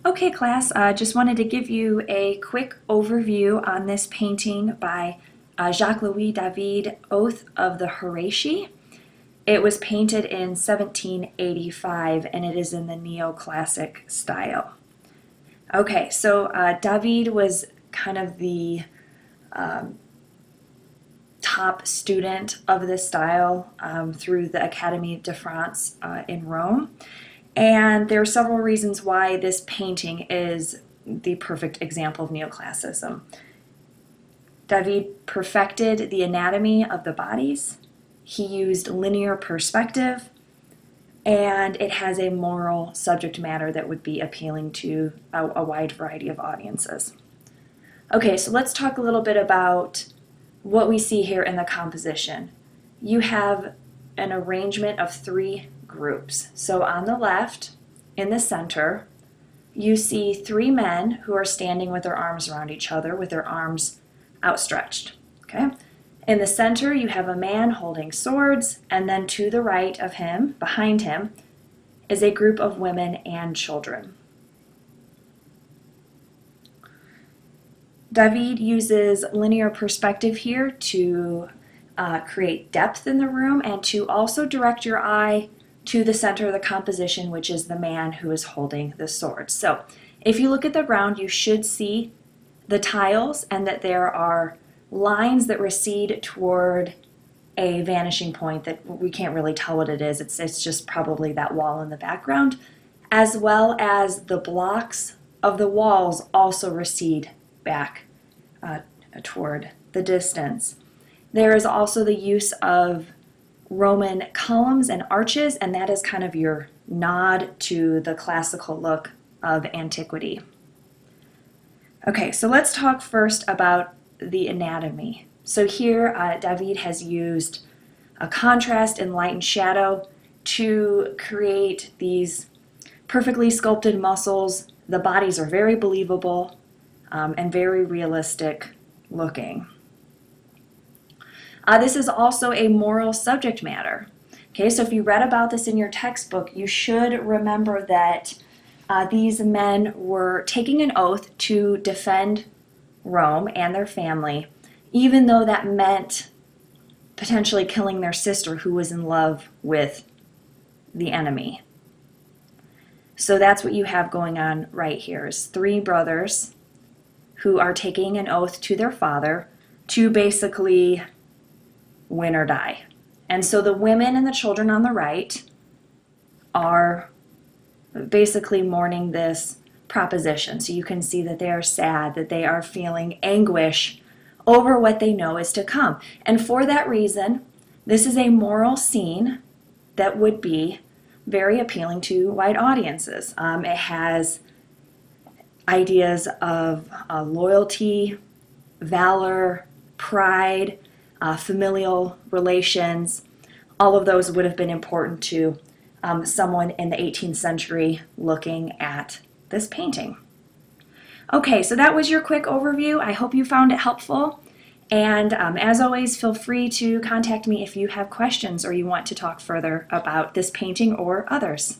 Okay, class, just wanted to give you a quick overview on this painting by Jacques-Louis David, Oath of the Horatii. It was painted in 1785 and it is in the neoclassic style. Okay, so David was kind of the top student of this style through the Académie de France in Rome. And there are several reasons why this painting is the perfect example of neoclassicism. David perfected the anatomy of the bodies. He used linear perspective, and it has a moral subject matter that would be appealing to a wide variety of audiences. Okay, so let's talk a little bit about what we see here in the composition. You have an arrangement of three groups. So on the left, in the center, you see three men who are standing with their arms around each other, with their arms outstretched. Okay? In the center, you have a man holding swords, and then to the right of him, behind him, is a group of women and children. David uses linear perspective here to create depth in the room and to also direct your eye to the center of the composition, which is the man who is holding the sword. So if you look at the ground, you should see the tiles and that there are lines that recede toward a vanishing point that we can't really tell what it is. It's just probably that wall in the background, as well as the blocks of the walls also recede back toward the distance. There is also the use of Roman columns and arches, and that is kind of your nod to the classical look of antiquity. Okay, so let's talk first about the anatomy. So here David has used a contrast in light and shadow to create these perfectly sculpted muscles. The bodies are very believable and very realistic looking. This is also a moral subject matter. Okay, so if you read about this in your textbook, you should remember that these men were taking an oath to defend Rome and their family, even though that meant potentially killing their sister who was in love with the enemy. So that's what you have going on right here, is three brothers who are taking an oath to their father to basically win or die. And so the women and the children on the right are basically mourning this proposition. So you can see that they are sad, that they are feeling anguish over what they know is to come. And for that reason, this is a moral scene that would be very appealing to wide audiences. It has ideas of loyalty, valor, pride, familial relations. All of those would have been important to someone in the 18th century looking at this painting. Okay, so that was your quick overview. I hope you found it helpful. And as always, feel free to contact me if you have questions or you want to talk further about this painting or others.